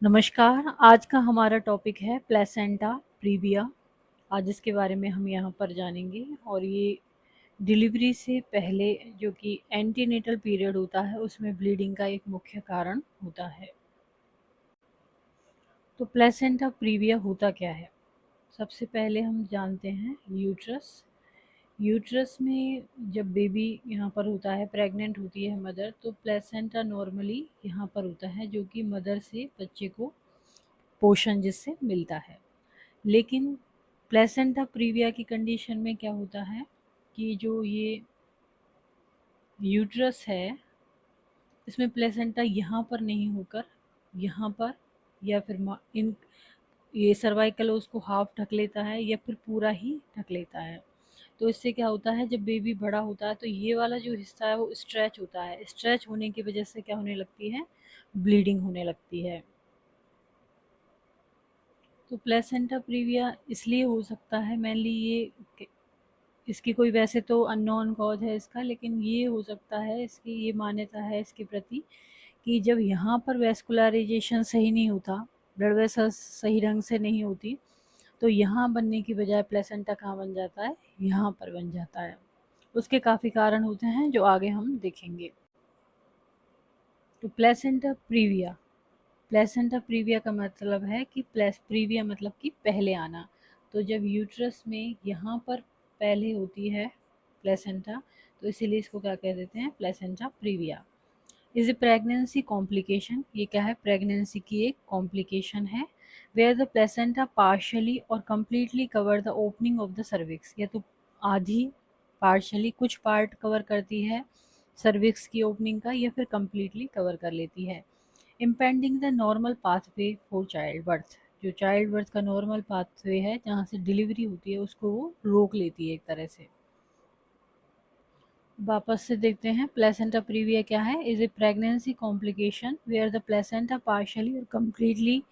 नमस्कार, आज का हमारा टॉपिक है प्लेसेंटा प्रीविया। आज इसके बारे में हम यहाँ पर जानेंगे और ये डिलीवरी से पहले जो कि एंटीनेटल पीरियड होता है उसमें ब्लीडिंग का एक मुख्य कारण होता है। तो प्लेसेंटा प्रीविया होता क्या है? सबसे पहले हम जानते हैं यूट्रस। यूट्रस में जब बेबी यहाँ पर होता है, प्रेग्नेंट होती है मदर, तो प्लेसेंटा नॉर्मली यहाँ पर होता है जो कि मदर से बच्चे को पोषण जिससे मिलता है। लेकिन प्लेसेंटा प्रीविया की कंडीशन में क्या होता है कि जो ये यूट्रस है इसमें प्लेसेंटा यहाँ पर नहीं होकर यहाँ पर या फिर इन ये सर्वाइकल उसको हाफ ढक लेता है या फिर पूरा ही ढक लेता है। तो इससे क्या होता है, जब बेबी बड़ा होता है तो ये वाला जो हिस्सा है वो स्ट्रेच होता है। स्ट्रेच होने की वजह से क्या होने लगती है, ब्लीडिंग होने लगती है। तो प्लेसेंटा प्रीविया इसलिए हो सकता है मेनली ये, इसकी कोई वैसे तो अननोन कॉज है इसका, लेकिन ये हो सकता है, इसकी ये मान्यता है इसके प्रति कि जब यहाँ पर वेस्कुलराइजेशन सही नहीं होता, ब्लड वेसल्स सही ढंग से नहीं होती, तो यहाँ बनने की बजाय प्लेसेंटा कहाँ बन जाता है, यहाँ पर बन जाता है। उसके काफ़ी कारण होते हैं जो आगे हम देखेंगे। तो प्लेसेंटा प्रीविया का मतलब है कि प्रीविया मतलब कि पहले आना। तो जब यूट्रस में यहाँ पर पहले होती है प्लेसेंटा, तो इसीलिए इसको क्या कह देते हैं, placenta previa. Is a pregnancy complication, ये क्या है, प्रेगनेंसी की एक कॉम्प्लिकेशन है। Where the placenta partially or completely cover the opening of the cervix, या तो आधी, पार्शली कुछ पार्ट कवर करती है सर्विक्स की ओपनिंग का, या फिर कम्प्लीटली कवर कर लेती है। Impending the normal pathway for child birth, जो चाइल्ड बर्थ का नॉर्मल पाथवे है जहाँ से डिलीवरी होती है उसको वो रोक लेती है एक तरह से। वापस से देखते हैं प्लेसेंटा प्रीविया क्या है। Is a pregnancy complication where the placenta partially or completely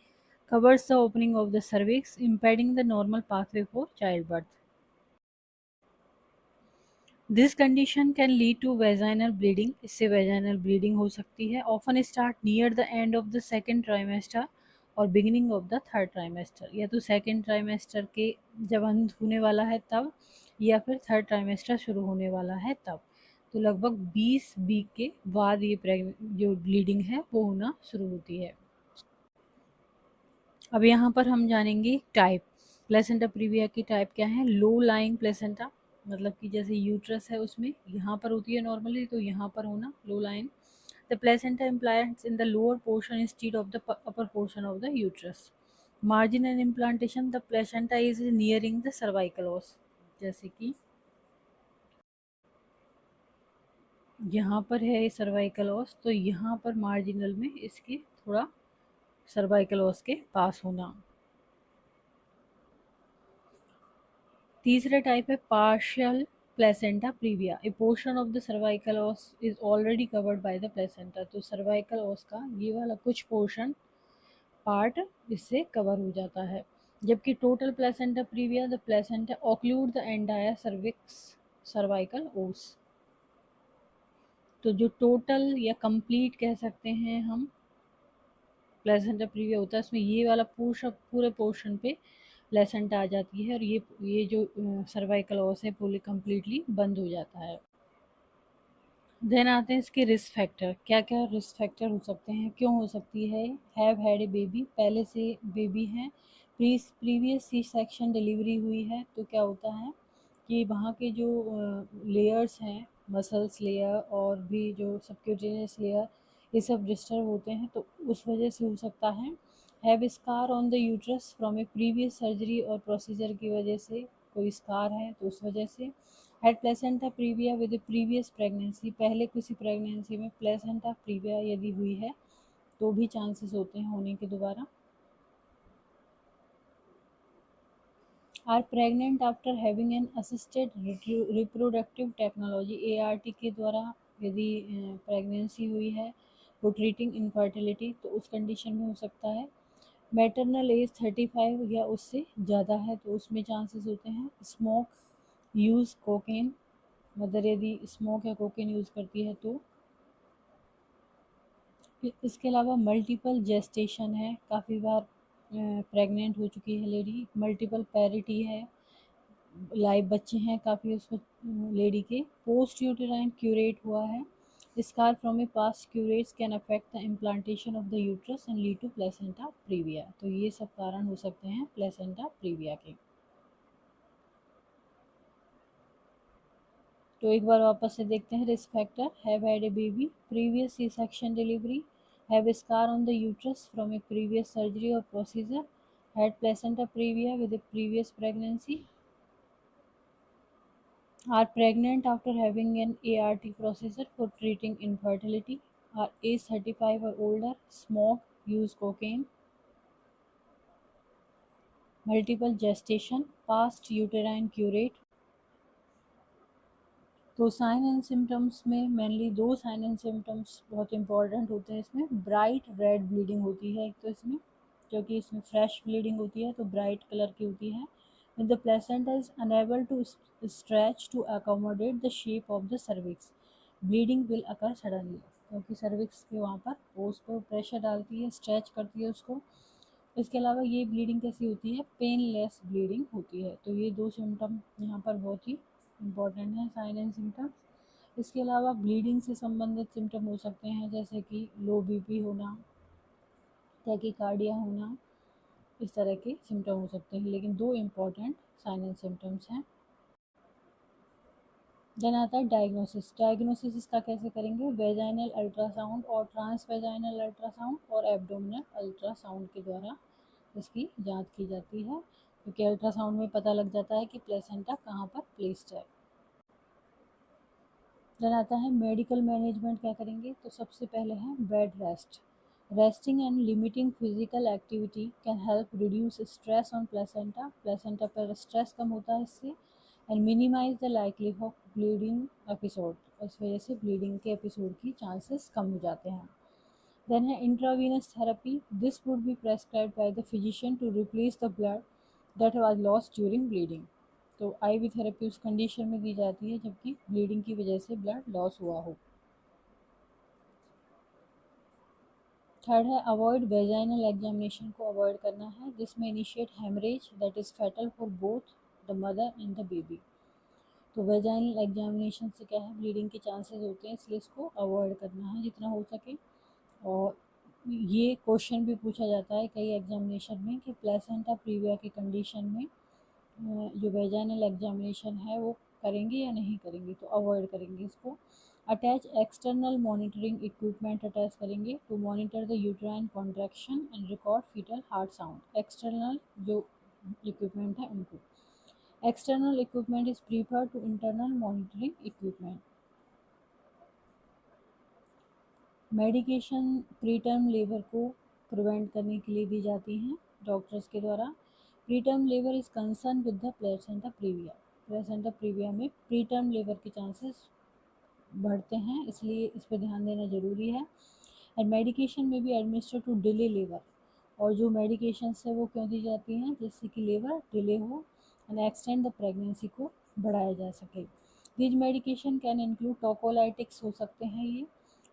covers the opening of the cervix, impeding the normal pathway for childbirth. This condition can lead to vaginal bleeding, इससे vaginal bleeding हो सकती है। Often start near the end of the second trimester और beginning of the third trimester, या तो second trimester के जब अंत होने वाला है तब, या फिर third trimester शुरू होने वाला है तब। तो लगभग 20 वीक के बाद ये जो ब्लीडिंग है वो होना शुरू होती है। अब यहाँ पर हम जानेंगे टाइप। प्लेसेंटा प्रीविया की टाइप क्या है। लो लाइंग प्लेसेंटा, मतलब कि जैसे यूट्रस है उसमें यहाँ पर होती है नॉर्मली, तो यहाँ पर होना low lying. The placenta implants in the lower portion instead of the upper portion of the uterus. Marginal implantation, the placenta is nearing the cervical ओस, जैसे कि यहाँ पर है सर्वाइकल ओस, तो यहाँ पर मार्जिनल में इसके थोड़ा सर्वाइकल ओस के पास होना। तीसरा टाइप है partial placenta previa. A portion of the cervical os is already covered by the placenta, तो सर्वाइकल ओस का ये वाला कुछ पोर्शन पार्ट इससे कवर हो जाता है। जबकि total placenta previa, the placenta occlude the entire cervix cervical ओस। तो जो टोटल या कंप्लीट कह सकते हैं हम प्लेसेंटा प्रीविया होता है, इसमें ये वाला पोर्शन, पूरे पोर्शन पे प्लेसेंटा आ जाती है और ये जो सर्वाइकल ओस है पूरी कम्प्लीटली बंद हो जाता है। देन आते हैं इसके रिस्क फैक्टर। क्या क्या रिस्क फैक्टर हो सकते हैं, क्यों हो सकती है। हैव हैड ए बेबी, पहले से बेबी है। प्रीवियस सी सेक्शन डिलीवरी हुई है, तो क्या होता है कि वहाँ के जो लेयर्स हैं, मसल्स लेयर और भी जो सबक्यूटेनियस लेयर, ये सब डिस्टर्ब होते हैं, तो उस वजह से हो सकता है। Have scar on the uterus from a previous surgery और प्रोसीजर की वजह से कोई स्कार है तो उस वजह से। Had placenta previa with previous pregnancy, पहले किसी प्रेगनेंसी में प्लेसेंटा प्रीविया यदि हुई है तो भी चांसेस होते हैं होने के दोबारा। Are pregnant after having an assisted reproductive technology, ART के द्वारा यदि प्रेगनेंसी हुई है वो ट्रीटिंग इनफर्टिलिटी, तो उस कंडीशन में हो सकता है। मैटरनल एज 35 या उससे ज़्यादा है तो उसमें चांसेस होते हैं। स्मोक यूज़ कोकेन, मदर यदि स्मोक या कोकेन यूज़ करती है तो। इसके अलावा मल्टीपल जेस्टेशन है, काफ़ी बार प्रेग्नेंट हो चुकी है लेडी, मल्टीपल पैरिटी है, लाइव बच्चे हैं काफ़ी उसमें लेडी के, पोस्ट यूटेराइन क्यूरेट हुआ है, scar from a past curettes can affect the implantation of the uterus and lead to placenta previa. तो ये सब कारण हो सकते हैं प्लेसेंटा प्रीविया के। तो एक बार वापस से देखते हैं risk factor. Have had a baby, previous C section delivery, have a scar on the uterus from a previous surgery और procedure, had placenta previa with a previous pregnancy, are pregnant after having an ART procedure for treating infertility, are age 35 or older, smoke, use cocaine, multiple gestation, past uterine curate। तो sign and symptoms में mainly दो sign and symptoms बहुत important होते हैं इसमें। Bright red bleeding होती है एक तो इसमें, क्योंकि इसमें फ्रेश ब्लीडिंग होती है तो ब्राइट कलर की होती है। when the placenta is unable to stretch to accommodate the shape of the cervix, bleeding will occur suddenly। क्योंकि cervix के वहाँ पर उस पर प्रेशर डालती है, स्ट्रेच करती है उसको। इसके अलावा ये ब्लीडिंग कैसी होती है, पेनलेस ब्लीडिंग होती है। तो ये दो सिम्टम यहाँ पर बहुत ही इम्पॉर्टेंट है, साइन एंड सिम्टम्स। इसके अलावा ब्लीडिंग से संबंधित सिम्टम हो सकते हैं जैसे कि लो बीपी होना, टैकीकार्डिया होना, इस तरह के सिम्टम हो सकते हैं, लेकिन दो इम्पॉर्टेंट साइन एंड सिम्टम्स हैं। देन आता है डायग्नोसिस। डायग्नोसिस इसका कैसे करेंगे, वेजाइनल अल्ट्रासाउंड और ट्रांस वेजाइनल अल्ट्रासाउंड और एब्डोमिनल अल्ट्रासाउंड के द्वारा इसकी जांच की जाती है, क्योंकि अल्ट्रासाउंड में पता लग जाता है कि प्लेसेंटा कहाँ पर प्लेस्ड है। देन आता है मेडिकल मैनेजमेंट क्या करेंगे, तो सबसे पहले है bed rest. Resting and limiting physical activity can help reduce stress on placenta. Placenta पर स्ट्रेस कम होता है इससे, and minimize the likelihood of bleeding episode. इस वजह से ब्लीडिंग के एपिसोड की चांसेस कम हो जाते हैं। देन है intravenous therapy. This would be prescribed by the physician to replace the blood that was lost during bleeding. तो आईवी थेरेपी उस कंडीशन में दी जाती है जबकि ब्लीडिंग की वजह से ब्लड लॉस हुआ हो। थर्ड है अवॉइड वेजाइनल एग्जामिनेशन को अवॉइड करना है, जिसमें initiate hemorrhage that is fatal for both the mother and the baby. तो वेजाइनल एग्जामिनेशन से क्या है, ब्लीडिंग के चांसेस होते हैं, इसलिए इसको अवॉइड करना है जितना हो सके। और ये क्वेश्चन भी पूछा जाता है कई एग्जामिनेशन में कि प्लेसेंटा प्रीविया की कंडीशन में जो वेजाइनल एग्जामिनेशन है वो करेंगे या नहीं करेंगे, तो अवॉइड करेंगे इसको। Attach external monitoring equipment attach करेंगे to monitor the uterine contraction and record fetal heart sound. External जो इक्विपमेंट है उनको, external equipment is prefer to internal monitoring equipment. Medication preterm labour को प्रिवेंट करने के लिए दी जाती हैं डॉक्टर्स के द्वारा। Preterm labour is concern with the placenta previa. Placenta previa में प्रीटर्म लेबर के चांसेस बढ़ते हैं, इसलिए इस पर ध्यान देना ज़रूरी है। एंड मेडिकेशन में भी एडमिनिस्टर टू डिले लेबर। और जो मेडिकेशन है वो क्यों दी जाती हैं, जिससे कि लेबर डिले हो एंड एक्सटेंड द प्रेगनेंसी को बढ़ाया जा सके। These medication can include tocolytics हो सकते हैं ये,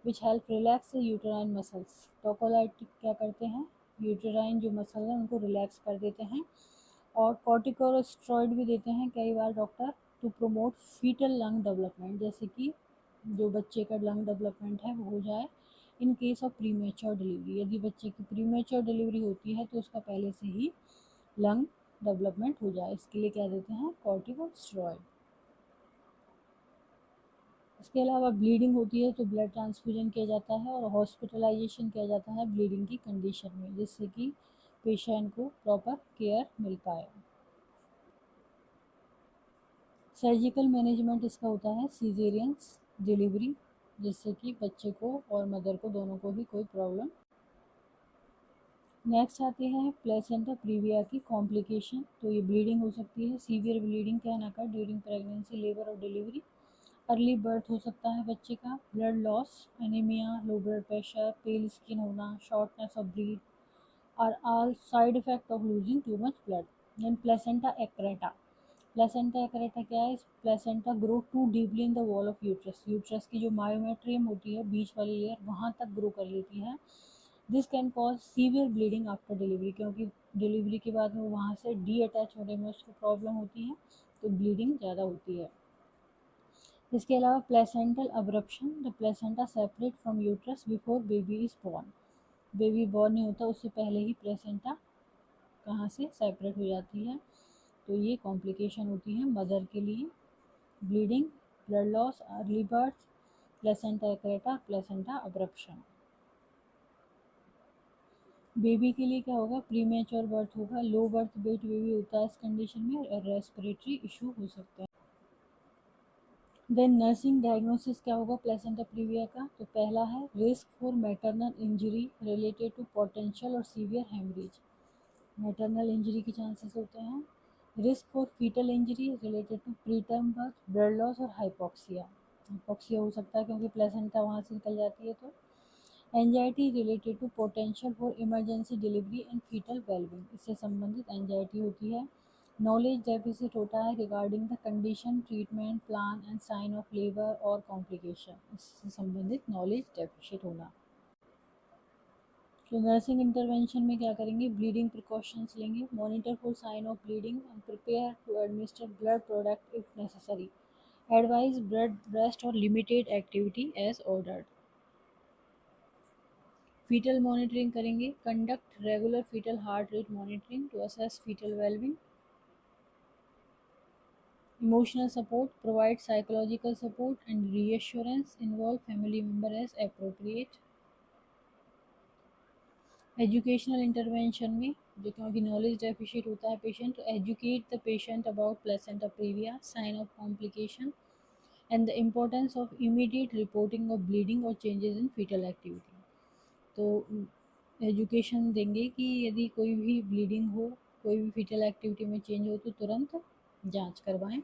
which help relax uterine muscles. Tocolytic क्या करते हैं, यूटेराइन जो मसल है उनको रिलैक्स कर देते हैं। और कॉर्टिकोस्टेरॉइड भी देते हैं कई बार doctor to promote fetal lung development, जैसे कि जो बच्चे का लंग डेवलपमेंट है वो हो जाए। In case of premature delivery, यदि बच्चे की प्रीमेच्योर डिलीवरी होती है तो उसका पहले से ही लंग डेवलपमेंट हो जाए, इसके लिए क्या देते हैं, कॉर्टिकोस्टेरॉइड। इसके अलावा ब्लीडिंग होती है तो ब्लड ट्रांसफ्यूजन किया जाता है और हॉस्पिटलाइजेशन किया जाता है ब्लीडिंग की कंडीशन में, जिससे कि पेशेंट को प्रॉपर केयर मिल पाए। सर्जिकल मैनेजमेंट इसका होता है सीजेरियंस डिलीवरी, जिससे कि बच्चे को और मदर को दोनों को ही कोई प्रॉब्लम। नेक्स्ट आते हैं प्लेसेंटा प्रीविया की कॉम्प्लिकेशन। तो ये ब्लीडिंग हो सकती है, severe bleeding can occur during pregnancy, labour और डिलीवरी। अर्ली बर्थ हो सकता है बच्चे का, blood loss, anaemia, low blood pressure, pale skin होना, shortness of breath are all side effect of losing too much blood. Then placenta accreta. Placenta accreta क्या है? Placenta grow too deeply in the wall of uterus, uterus की जो myometrium होती है बीच वाली layer वहाँ तक ग्रो कर लेती है। This can cause severe bleeding after delivery, क्योंकि डिलीवरी के बाद में वहाँ से डी अटैच होने में उसको प्रॉब्लम होती है, तो ब्लीडिंग ज़्यादा होती है। इसके अलावा placental abruption, the placenta separate from uterus before baby is born, baby born नहीं होता उससे पहले ही प्लेसेंटा कहाँ से सेपरेट हो जाती है, तो ये कॉम्प्लिकेशन होती है मदर के लिए। Bleeding, blood loss, early birth, placenta accreta, placenta abruption. Baby के लिए क्या होगा? प्रीमेच्योर बर्थ होगा, लो बर्थ वेट बेबी होता है इस कंडीशन में, और रेस्पिरेटरी इशू हो सकता है। देन नर्सिंग डायग्नोसिस क्या होगा प्लेसेंटा प्रीविया का? तो पहला है risk for maternal injury related to potential or severe hemorrhage, maternal injury के चांसेस होते हैं। Risk for fetal injury related to preterm birth, blood loss or hypoxia, hypoxia हो सकता है क्योंकि प्लेसेंटा वहाँ से निकल जाती है। तो anxiety related to potential for emergency delivery and fetal wellbeing, इससे संबंधित एंजाइटी होती है। नॉलेज डेफिसिट होता है regarding the condition, treatment plan and sign of labour or complication, इससे संबंधित नॉलेज डेफिसिट होना। तो नर्सिंग इंटरवेंशन में क्या करेंगे? ब्लीडिंग प्रिकॉशंस लेंगे, monitor for sign of bleeding and prepare to administer blood product if necessary, advise bed rest और limited activity as ordered. Fetal monitoring करेंगे, conduct regular fetal heart rate monitoring to assess fetal wellbeing. Emotional support, provide psychological support and reassurance, involve family member as appropriate. Educational intervention में जो क्योंकि knowledge deficit होता है patient, तो educate the patient about placenta previa, sign of complication and the importance of immediate reporting of bleeding or changes in fetal activity. तो education देंगे कि यदि कोई भी ब्लीडिंग हो, कोई भी फीटल एक्टिविटी में चेंज हो तो तुरंत जांच करवाएं।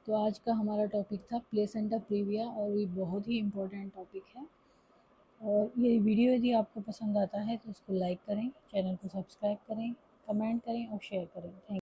तो आज का हमारा टॉपिक था प्लेसेंटा प्रीविया, और ये बहुत ही इम्पोर्टेंट टॉपिक है। और ये वीडियो यदि आपको पसंद आता है तो इसको लाइक करें, चैनल को सब्सक्राइब करें, कमेंट करें और शेयर करें। थैंक